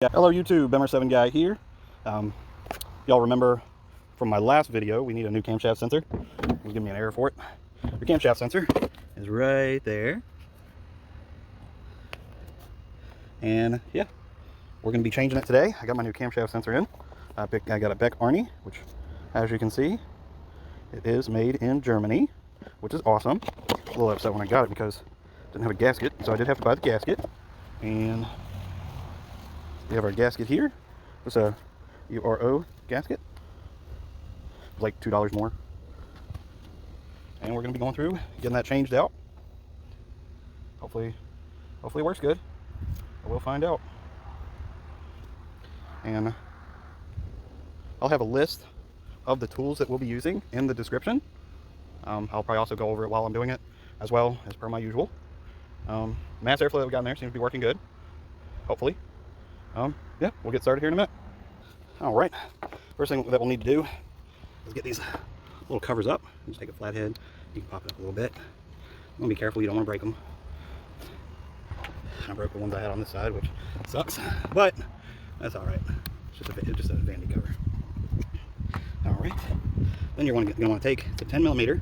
Yeah, hello YouTube, MR7 guy here. Y'all remember from my last video, we need a new camshaft sensor. It'll give me an error for it. Your camshaft sensor is right there. And yeah, we're going to be changing it today. I got my new camshaft sensor in. I got a Beck Arnie, which as you can see, it is made in Germany, which is awesome. A little upset when I got it because it didn't have a gasket, so I did have to buy the gasket. And we have our gasket here. It's a URO gasket. It's like $2 more. And we're going to be going through, getting that changed out. Hopefully it works good. We'll find out. And I'll have a list of the tools that we'll be using in the description. I'll probably also go over it while I'm doing it, as well as per my usual. Mass airflow that we got in there seems to be working good. Hopefully. Yeah, we'll get started here in a minute. All right. First thing that we'll need to do is get these little covers up. Just take a flathead. You can pop it up a little bit. I'm gonna be careful. You don't want to break them. I broke the ones I had on this side, which sucks, but that's all right. It's just a vanity cover. All right. Then you're going to want to take the 10mm.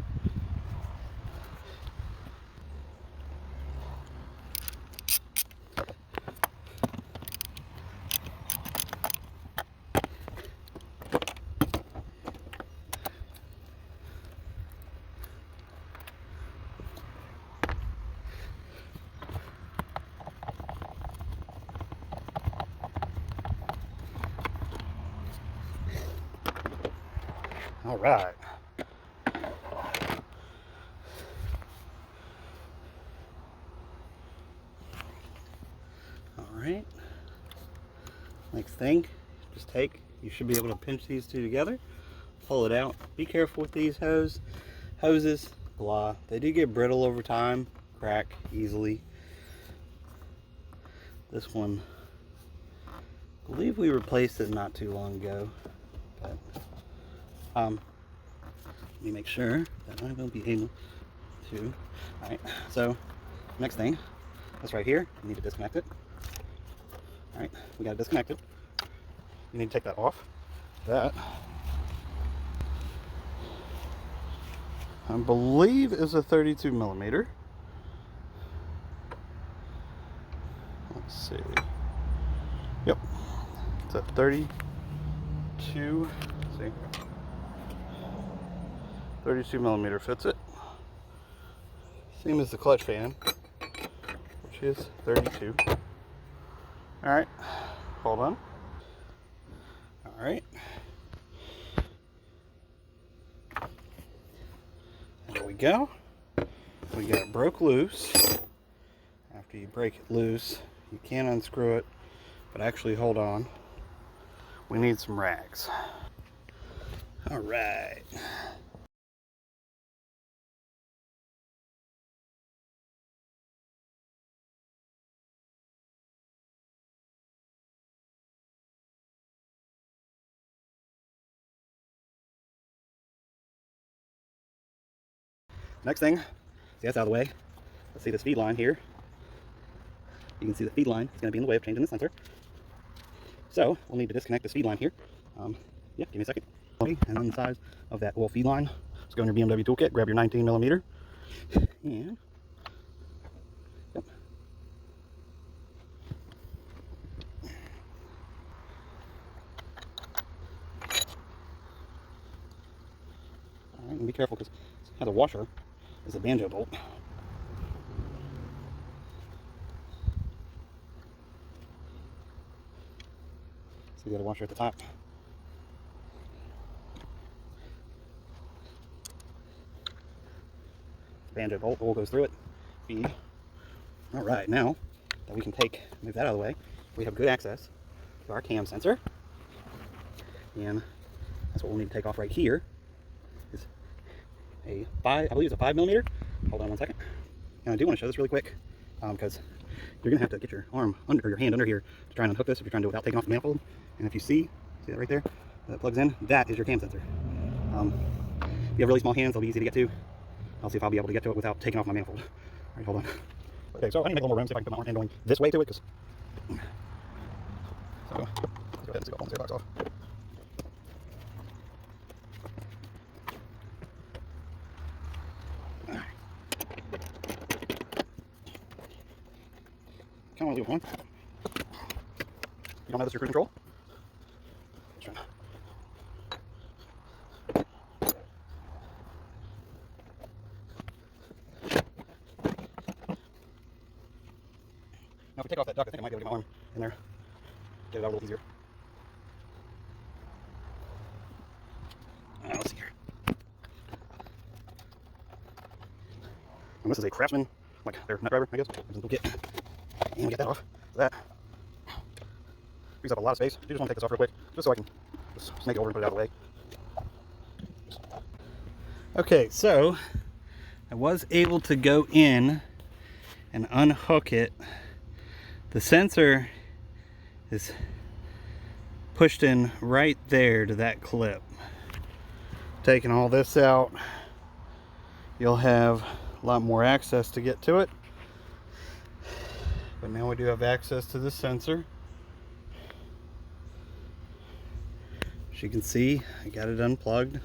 All right. All right. Next thing, just you should be able to pinch these two together, pull it out. Be careful with these hoses, blah. They do get brittle over time, crack easily. This one, I believe we replaced it not too long ago, but let me make sure that I will be able to. All right, so next thing, this right here, you need to disconnect it. All right, we got to disconnect it. You need to take that off. That, I believe, is a 32mm. Let's see. Yep, it's a 32. Let's see. 32mm fits it. Same as the clutch fan, which is 32. All right, hold on. All right. There we go. We got it broke loose. After you break it loose, you can unscrew it, but actually, hold on. We need some rags. All right. Next thing, see, that's out of the way. Let's see this feed line here. You can see the feed line is going to be in the way of changing the sensor. So we'll need to disconnect this feed line here. Yeah, give me a second. And then the size of that little feed line. Let's go in your BMW toolkit, grab your 19mm. And yep. All right, and be careful because it has a washer. It's a banjo bolt. So you got a washer at the top. Banjo bolt, oil goes through it. Feed. All right, now that we can move that out of the way, we have good access to our cam sensor. And that's what we'll need to take off right here. Is I believe it's a 5mm. Hold on one second. And I do want to show this really quick because you're going to have to get your arm under, or your hand under here to try and unhook this if you're trying to do it without taking off the manifold. And if you see that right there, that plugs in, that is your cam sensor. If you have really small hands, they'll be easy to get to. I'll see if I'll be able to get to it without taking off my manifold. All right, hold on. Okay, so I need to make a little more room, see if I can put my hand going this way to it, because so Go ahead and take the box off. Kind of want to do one. You don't have this your cruise control? Now if we take off that duct, I think I might be able to get my arm in there. Get it out a little easier. Let's see here. And this is a Craftsman, like their nut driver, I guess. There's a little kit. And we get that off. So that frees up a lot of space. I just want to take this off real quick, just so I can just snake it over and put it out of the way. Okay, so I was able to go in and unhook it. The sensor is pushed in right there to that clip. Taking all this out, you'll have a lot more access to get to it. But now we do have access to the sensor. As you can see, I got it unplugged.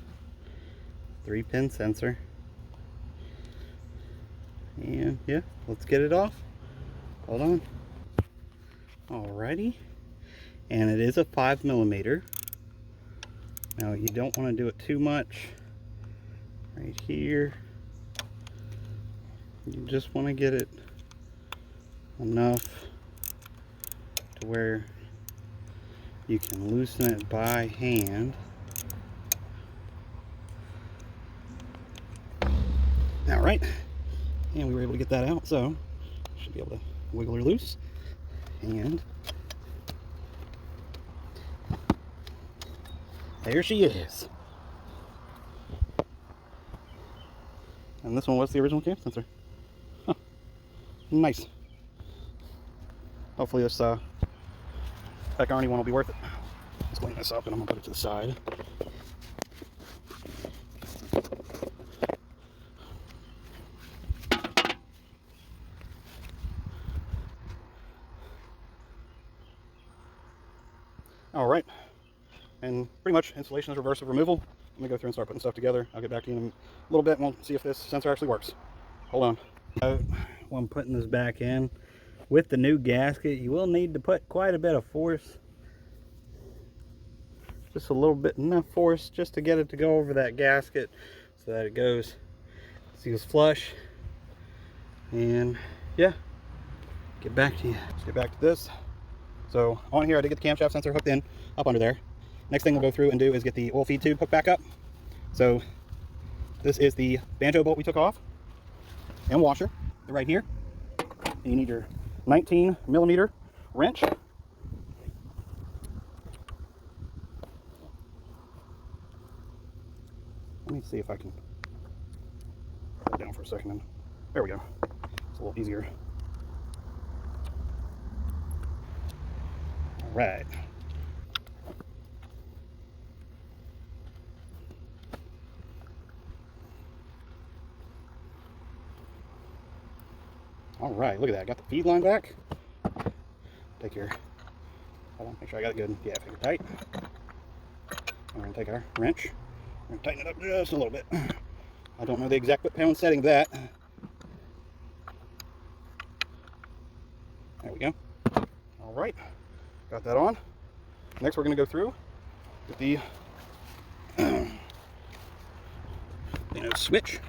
3-pin sensor. And yeah, let's get it off. Hold on. Alrighty. And it is a 5mm. Now you don't want to do it too much. Right here. You just want to get it enough to where you can loosen it by hand. Alright, and we were able to get that out, so should be able to wiggle her loose. And there she is. And this one was the original cam sensor. Huh. Nice. Hopefully this Heck Arnie one will be worth it. Let's clean this up and I'm gonna put it to the side. Alright, and pretty much installation is reverse of removal. Let me go through and start putting stuff together. I'll get back to you in a little bit and we'll see if this sensor actually works. Hold on. While I'm putting this back in, with the new gasket, you will need to put quite a bit of force. Just a little bit, enough force just to get it to go over that gasket so that it goes flush. And yeah, get back to you. Let's get back to this. So on here, I did get the camshaft sensor hooked in up under there. Next thing we'll go through and do is get the oil feed tube hooked back up. So this is the banjo bolt we took off and washer. They're right here. And you need your 19mm wrench. Let me see if I can put it down for a second. And there we go. It's a little easier. All right. All right, look at that. Got the feed line back. Take your, hold on, make sure I got it good. Yeah, finger tight. We're gonna take our wrench. We're gonna tighten it up just a little bit. I don't know the exact foot-pound setting of that. There we go. All right, got that on. Next, we're gonna go through with the switch.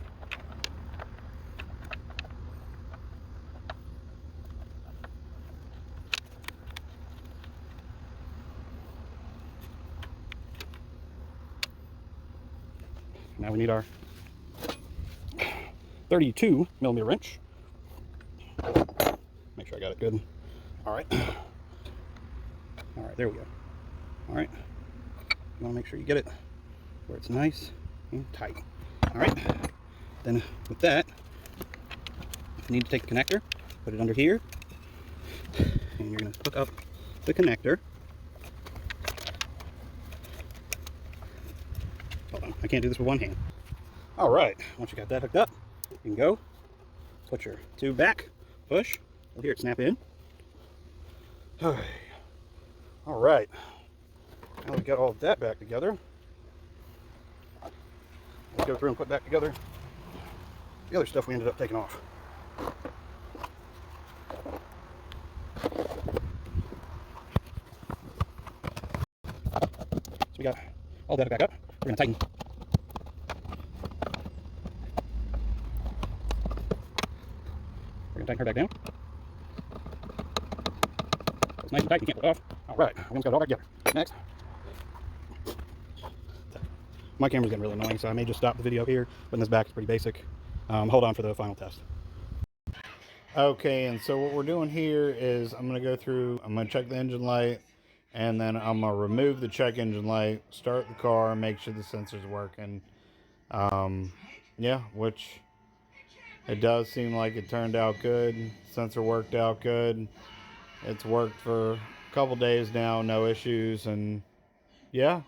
Now we need our 32mm wrench. Make sure I got it good. All right. All right, there we go. All right. You want to make sure you get it where it's nice and tight. All right. Then with that, you need to take the connector, put it under here, and you're going to hook up the connector. Hold on, I can't do this with one hand. All right, once you got that hooked up, you can go, put your tube back, push, you'll hear it snap in. All right, now we've got all of that back together. Let's go through and put back together the other stuff we ended up taking off. So we got all that back up. We're going to tighten. We're going to tighten her back down. It's nice and tight, you can't pull it off. All right, everyone's got it all back together. Next. My camera's getting really annoying, so I may just stop the video here. Putting this back is pretty basic. Hold on for the final test. Okay, and so what we're doing here is I'm going to go through, I'm going to check the engine light, and then I'm going to remove the check engine light, start the car, make sure the sensor's working. Yeah, which it does seem like it turned out good. Sensor worked out good. It's worked for a couple days now, no issues, and yeah.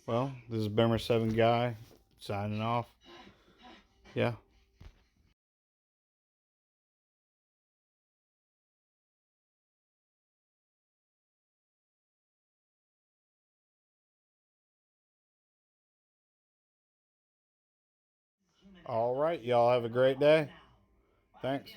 Well, this is Bimmer 7 Guy signing off. Yeah. All right, y'all have a great day. Thanks.